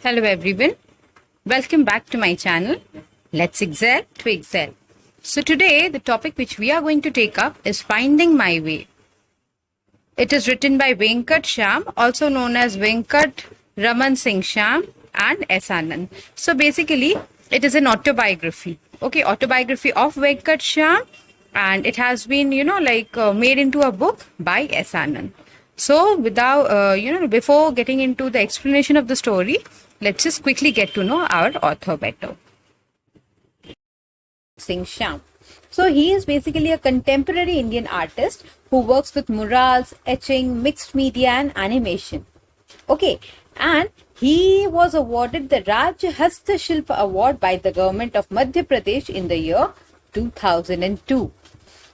Hello everyone, welcome back to my channel. Let's excel to excel. So today the topic which we are going to take up is Finding My Way. It is written by Venkat Shyam, also known as Venkat Raman Singh Shyam and S. Anand. So basically it is an autobiography. Okay, autobiography of Venkat Shyam, and it has been made into a book by S. Anand. So without before getting into the explanation of the story, let's just quickly get to know our author better. Singh Shyam. So he is basically a contemporary Indian artist who works with murals, etching, mixed media and animation. Okay, and he was awarded the Rajya Hasta Shilpa Award by the government of Madhya Pradesh in the year 2002.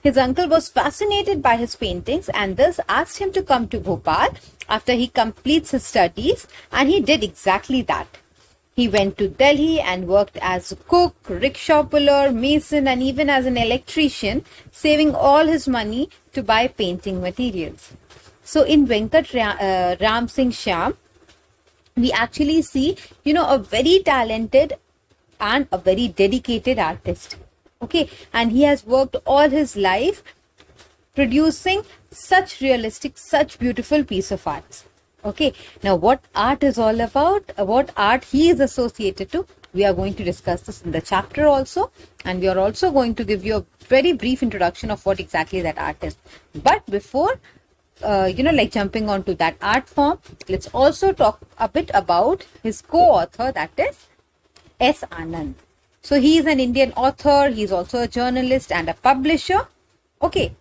His uncle was fascinated by his paintings and thus asked him to come to Bhopal after he completes his studies, and he did exactly that. He went to Delhi and worked as a cook, rickshaw puller, mason and even as an electrician, saving all his money to buy painting materials. So in Venkat Ram Singh Shyam, we actually see, a very talented and a very dedicated artist. Okay, and he has worked all his life producing such realistic, such beautiful piece of art. Okay, now what art is all about, what art he is associated to, we are going to discuss this in the chapter also, and we are also going to give you a very brief introduction of what exactly that art is. But before jumping on to that art form, let's also talk a bit about his co-author, that is S. Anand. So he is an Indian author, he is also a journalist and a publisher. Okay,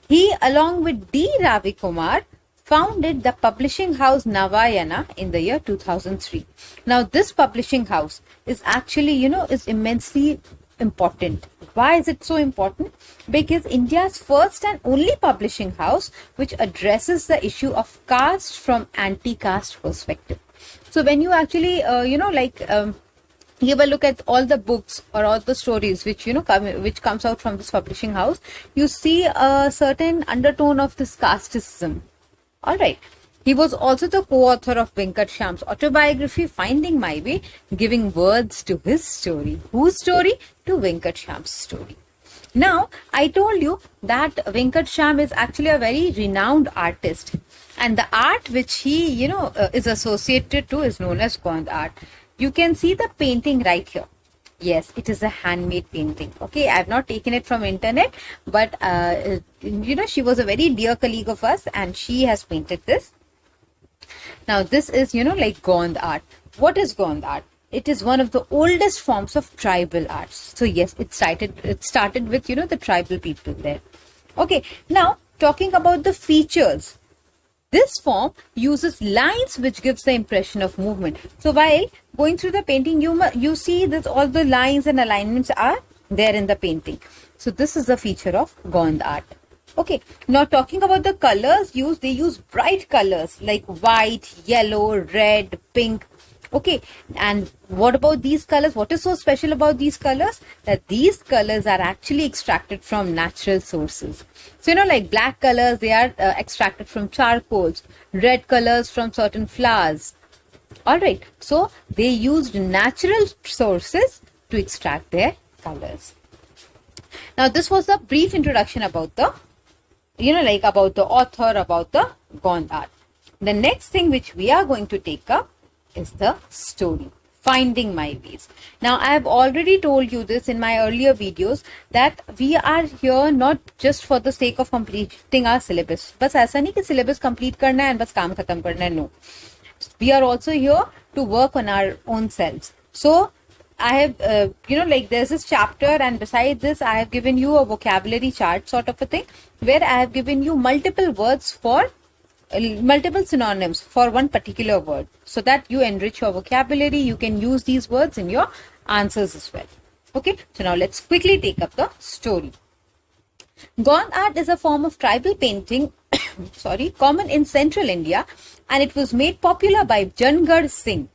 he along with D. Ravi Kumar founded the publishing house Navayana in the year 2003. Now this publishing house is actually, is immensely important. Why is it so important? Because India's first and only publishing house which addresses the issue of caste from anti-caste perspective. So when you actually, give a look at all the books or all the stories which which comes out from this publishing house, you see a certain undertone of this casteism. All right. He was also the co-author of Venkat Shyam's autobiography, Finding My Way, giving words to his story. Whose story? To Venkat Shyam's story. Now, I told you that Venkat Shyam is actually a very renowned artist, and the art which he, is associated to is known as Gond art. You can see the painting right here. Yes, it is a handmade painting. Okay, I have not taken it from internet, but she was a very dear colleague of us and she has painted this. Now this is, Gond art. What is Gond art? It is one of the oldest forms of tribal arts. So yes, it started with, the tribal people there. Okay, now talking about the features. This form uses lines which gives the impression of movement. So while going through the painting, you see that all the lines and alignments are there in the painting. So this is the feature of Gond art. Okay, now talking about the colors used, they use bright colors like white, yellow, red, pink. Okay, and what about these colors? What is so special about these colors? That these colors are actually extracted from natural sources. So, like black colors, they are extracted from charcoals, red colors from certain flowers. All right, so they used natural sources to extract their colors. Now, this was a brief introduction about the, about the author, about the Gond art. The next thing which we are going to take up is the story, Finding My Ways. Now, I have already told you this in my earlier videos that we are here not just for the sake of completing our syllabus. बस ऐसा नहीं कि syllabus complete करना है and बस काम खत्म करना है. No. We are also here to work on our own selves. So, I have, there's this chapter, and besides this, I have given you a vocabulary chart sort of a thing where I have given you multiple words for multiple synonyms for one particular word, so that you enrich your vocabulary. You can use these words in your answers as well. Okay, so now let's quickly take up the story. Gond art is a form of tribal painting common in central India, and it was made popular by Jangad Singh.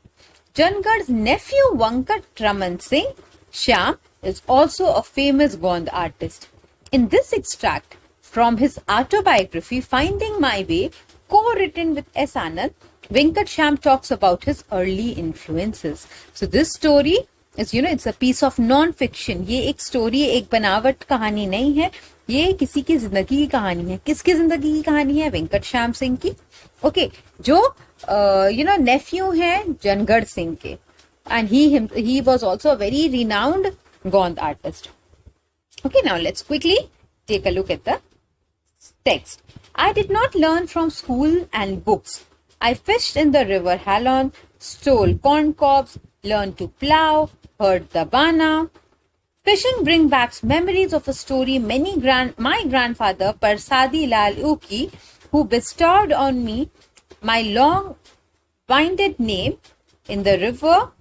Jangad's nephew Venkat Raman Singh Shyam is also a famous Gond artist. In this extract from his autobiography, Finding My Way, co-written with S. Anand, Venkat Sham talks about his early influences. So this story is, it's a piece of non-fiction. ये एक story, एक बनावट कहानी नहीं है. ये किसी की जिंदगी की कहानी है. किसकी जिंदगी की कहानी है? वेंकट श्याम सिंह की. Okay, जो nephew है जनगढ़ सिंह के. And he was also a very renowned Gond artist. Okay, now let's quickly take a look at the text. I did not learn from school and books. I fished in the river Halon, stole corn cobs, learned to plow, heard the bana. Fishing brings back memories of a story my grandfather Parsadi Lal Uki, who bestowed on me my long winded name in the river,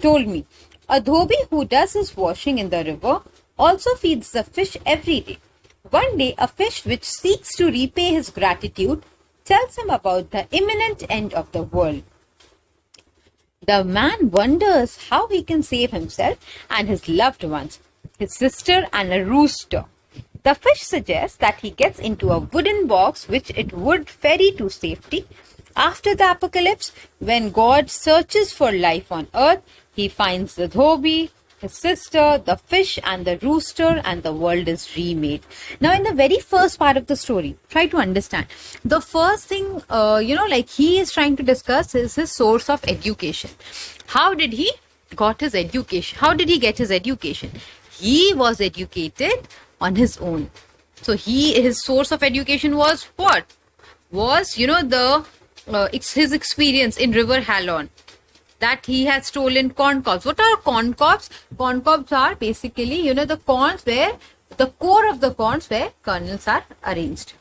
told me. A dhobi who does his washing in the river also feeds the fish every day. One day, a fish which seeks to repay his gratitude tells him about the imminent end of the world. The man wonders how he can save himself and his loved ones, his sister and a rooster. The fish suggests that he gets into a wooden box which it would ferry to safety. After the apocalypse, when God searches for life on earth, he finds the dhobi, his sister, the fish and the rooster, and the world is remade. Now, in the very first part of the story, try to understand. The first thing, he is trying to discuss is his source of education. How did he got his education? How did he get his education? He was educated on his own. So, his source of education was what? Was, his experience in River Halon. That he has stolen corn cobs. What are corn cobs? Corn cobs are basically, the corns where the core of the corns where kernels are arranged.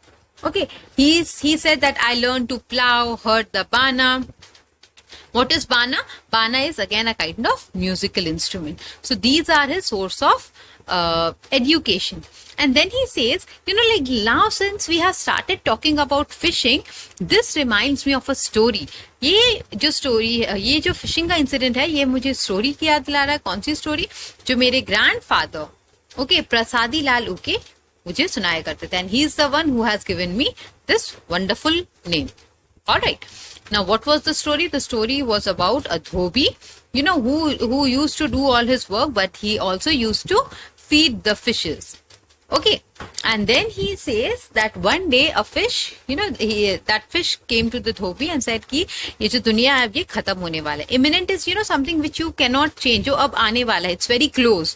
Okay. He said that I learned to plow, heard the bana. What is bana? Bana is again a kind of musical instrument. So these are his source of education. And then he says, now since we have started talking about fishing, this reminds me of a story. ये जो fishing का incident है, ये मुझे story की याद दिला रहा है. कौन सी स्टोरी? जो मेरे ग्रैंडफादर, प्रसादी लाल उके, मुझे सुनाया करते थे. And he is the one who has given me this wonderful name. All right. Now, what was the story? The story was about a dhobi, who used to do all his work, but he also used to feed the fishes. Okay, and then he says that one day a fish, that fish came to the dhobi and said कि ये जो दुनिया है ये खत्म होने वाला है. Imminent is something which you cannot change. जो अब आने वाला है, it's very close.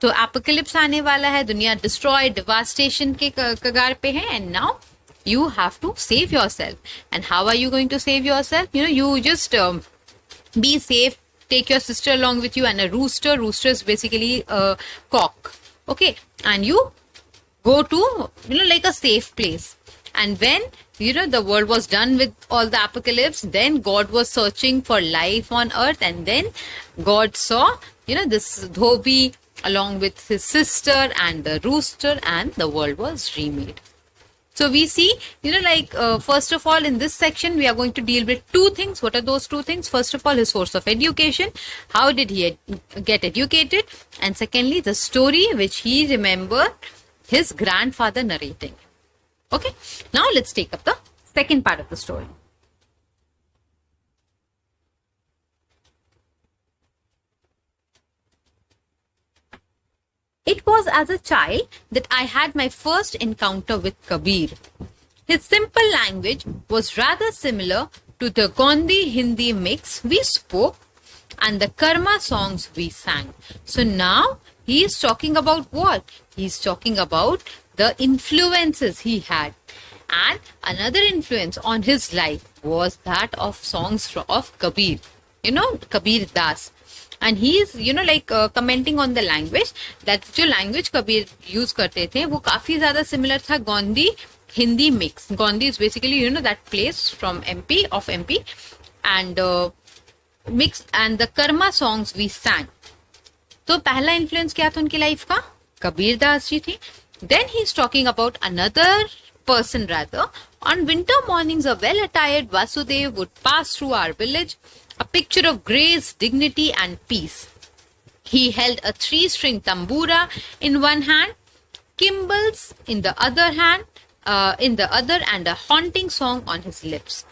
तो apocalypse आने वाला है, दुनिया destroy, devastation के कगार पे है, and now you have to save yourself. And how are you going to save yourself? You just be safe. Take your sister along with you and a rooster. Rooster is basically a cock. Okay, and you go to, like a safe place. And when, the world was done with all the apocalypse, then God was searching for life on earth. And then God saw, this dhobi along with his sister and the rooster, and the world was remade. So we see, first of all, in this section, we are going to deal with two things. What are those two things? First of all, his source of education. How did he get educated? And secondly, the story which he remembered his grandfather narrating. Okay. Now let's take up the second part of the story. It was as a child that I had my first encounter with Kabir. His simple language was rather similar to the Gondi Hindi mix we spoke and the Karma songs we sang. So now he is talking about what? He is talking about the influences he had. And another influence on his life was that of songs of Kabir. Kabir Das. And he is, commenting on the language, that जो language Kabir use करते थे, वो काफी ज़्यादा similar था Gondi Hindi mix. Gondi is basically, that place from MP, of MP, and mix, and the Karma songs we sang. तो पहला influence क्या था उनकी life का? Kabir Das जी थी. Then he is talking about another person rather. On winter mornings, a well-attired Vasudev would pass through our village, a picture of grace, dignity and peace. He held a 3-string tambura in one hand, cymbals in the other hand, and a haunting song on his lips.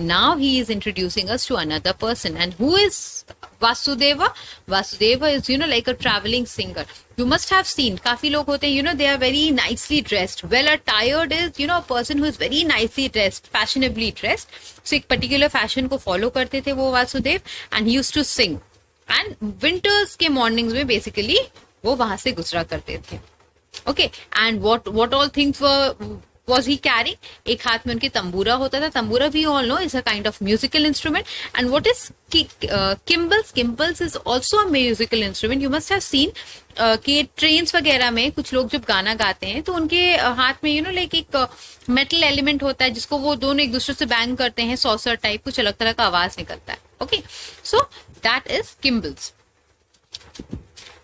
Now he is introducing us to another person. And who is Vasudeva? Vasudeva is, like a traveling singer. You must have seen, काफी लोग होते हैं, they are very nicely dressed. Well attired is, a person who is very nicely dressed, fashionably dressed. So एक particular fashion को follow करते थे वो Vasudev, and he used to sing. And winters के mornings में basically वो वहां से गुजरा करते थे. Okay, and what all things was he carrying? एक हाथ में उनके तंबूरा होता था. तंबूरा we all know is a kind of musical instrument. And what is cymbals? Cymbals is also a musical instrument. You must have seen कि trains वगैरह में कुछ लोग जब गाना गाते हैं तो उनके हाथ में लाइक एक मेटल एलिमेंट होता है जिसको वो दोनों एक दूसरे से बैंग करते हैं, सॉसर टाइप कुछ अलग तरह का आवाज निकलता है. Okay, so that is cymbals.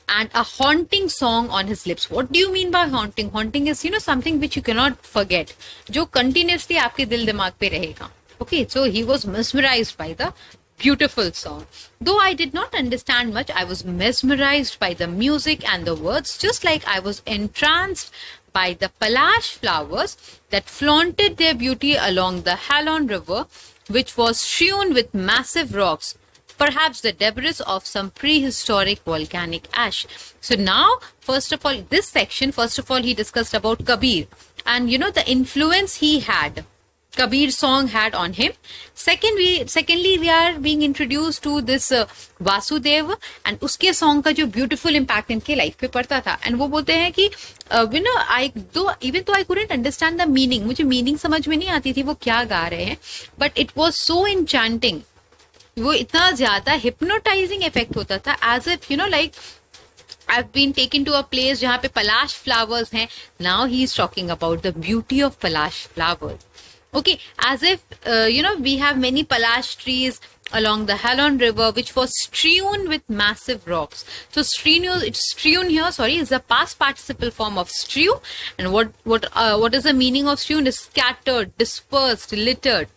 And a haunting song on his lips. What do you mean by haunting? Haunting is, something which you cannot forget. जो continuously आपके दिल दिमाग पे रहेगा. Okay, so he was mesmerized by the beautiful song. Though I did not understand much, I was mesmerized by the music and the words, just like I was entranced by the palash flowers that flaunted their beauty along the Halon River, which was strewn with massive rocks, perhaps the debris of some prehistoric volcanic ash. So now, first of all, this section, he discussed about Kabir and, the influence he had, Kabir song had on him. Secondly, we are being introduced to this Vasudeva and uske song का जो beautiful impact इनके life पे पड़ता था. And वो बोलते हैं कि, even though I couldn't understand the meaning, मुझे meaning समझ में नहीं आती थी वो क्या गा रहे हैं, but it was so enchanting. वो इतना ज्यादा hypnotizing effect होता था, as if like I've been taken to a place जहाँ पे palash flowers हैं. Now he is talking about the beauty of palash flowers. Okay, as if we have many palash trees along the Halon River, which was strewn with massive rocks. So strewn here, is the past participle form of strew. And what is the meaning of strewn? Is scattered, dispersed, littered.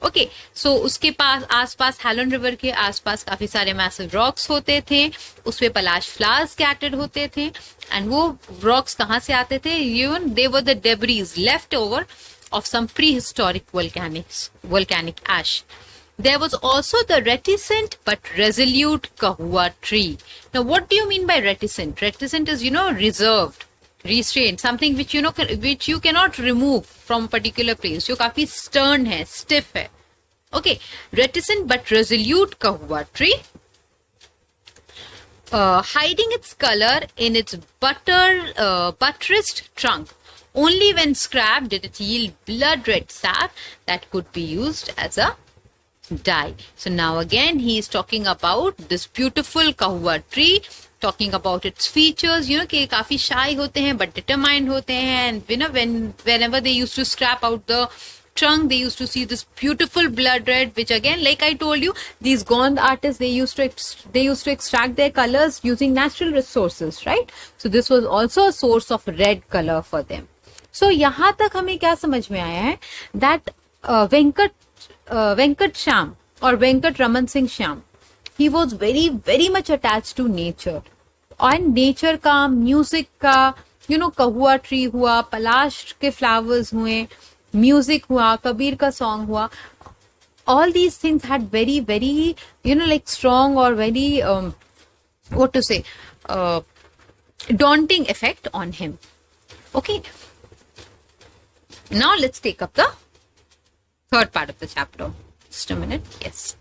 Okay, so उसके पास आसपास Helen river के आसपास काफी सारे massive rocks होते थे, उसपे पलाश फ्लावर्स स्कैटर्ड होते थे. एंड वो रॉक्स कहाँ से आते थे? They were the debris left over of some prehistoric volcanic ash. There was also the reticent but resolute kahua tree. Now, what do you mean by reticent? Reticent is, reserved, restrained, something which which you cannot remove from a particular place. जो काफी stern है, stiff है. Okay, reticent but resolute kahua tree, hiding its color in its buttressed trunk. Only when scrapped did it yield blood-red sap that could be used as a dye. So now again he is talking about this beautiful kahua tree, talking about its features, कि काफी shy होते हैं but determined होते हैं, and whenever they used to scrap out the trunk, they used to see this beautiful blood red, which again, like I told you, these Gond artists, they used to extract their colors using natural resources, right? So this was also a source of red color for them. So यहाँ तक हमें क्या समझ में आया है, that Venkat Shyam or Venkat Raman Singh Shyam, he was very, very much attached to nature. And nature का, music का, kahua tree हुआ, पलाश के flowers हुए, music हुआ, कबीर का song हुआ, all these things had very, very, like strong or very, daunting effect on him. Okay. Now let's take up the third part of the chapter. Just a minute. Yes.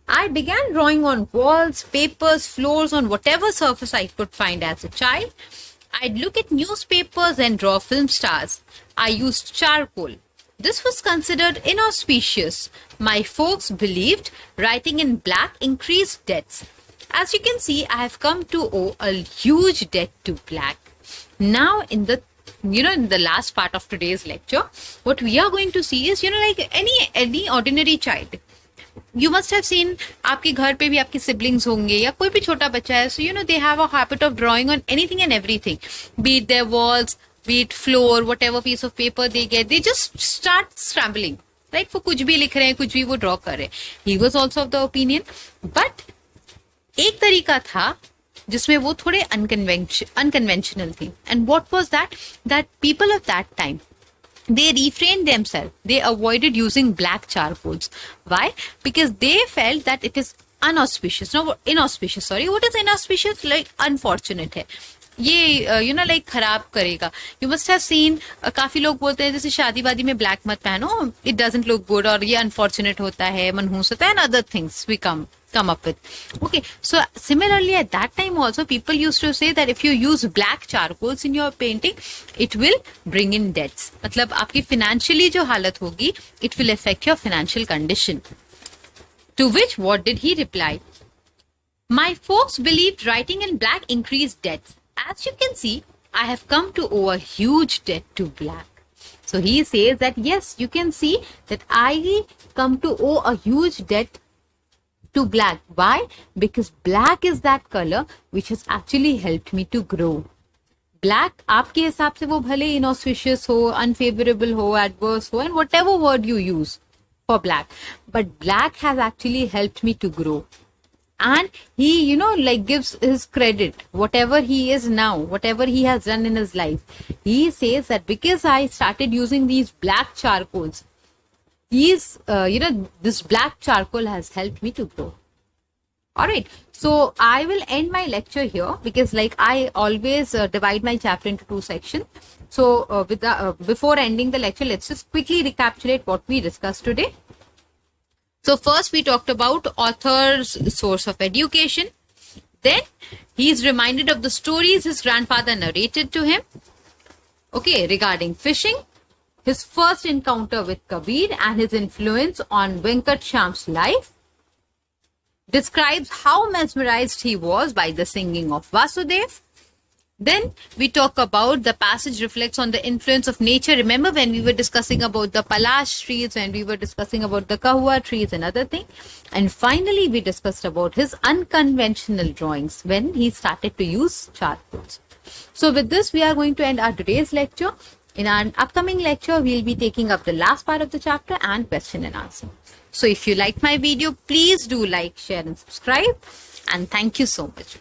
I began drawing on walls, papers, floors, on whatever surface I could find as a child. I'd look at newspapers and draw film stars. I used charcoal. This was considered inauspicious. My folks believed writing in black increased debts. As you can see, I have come to owe a huge debt to black. Now, in the last part of today's lecture, what we are going to see is, like any ordinary child. You must have seen, आपके घर पे भी आपके siblings होंगे या कोई भी छोटा बच्चा है. So, they have a habit of drawing on anything and everything. Be it their walls, be it floor, whatever piece of paper they get, they just start scrambling. Right? वो कुछ भी लिख रहे हैं, कुछ भी वो draw कर रहे हैं. He was also of the opinion. But एक तरीका था जिसमें वो थोड़े अनकन्वेंशनल थी. And what was that people of that time, they refrained themselves. They avoided using black charcoals. Why? Because they felt that it is inauspicious. No, inauspicious. Sorry, what is inauspicious? Like unfortunate है. ये like खराब करेगा. You must have seen काफी लोग बोलते हैं जैसे शादी वादी में black मत पहनो. It doesn't look good और ये unfortunate होता है, मनहूस होता है, and other things we come up with. Okay, so similarly at that time also people used to say that if you use black charcoals in your painting, it will bring in debts. मतलब आपकी financially जो हालत होगी, it will affect your financial condition. To which what did he reply? My folks believed writing in black increased debts. As you can see, I have come to owe a huge debt to black. So he says that yes, you can see that I come to owe a huge debt to black. Why? Because black is that color which has actually helped me to grow. Black आपके हिसाब से वो भले inauspicious हो, unfavorable हो, adverse हो, and whatever word you use for black, but black has actually helped me to grow. And he, like gives his credit, whatever he is now, whatever he has done in his life. He says that because I started using these black charcoals, this black charcoal has helped me to grow. All right. So I will end my lecture here because like I always divide my chapter into two sections. So before ending the lecture, let's just quickly recapitulate what we discussed today. So first we talked about author's source of education. Then he is reminded of the stories his grandfather narrated to him. Okay, regarding fishing, his first encounter with Kabir and his influence on Venkat Shyam's life. Describes how mesmerized he was by the singing of Vasudev. Then we talk about the passage reflects on the influence of nature. Remember when we were discussing about the Palash trees, when we were discussing about the Kahua trees and other things. And finally, we discussed about his unconventional drawings when he started to use charcoals. So with this, we are going to end our today's lecture. In our upcoming lecture, we'll be taking up the last part of the chapter and question and answer. So if you like my video, please do like, share and subscribe. And thank you so much.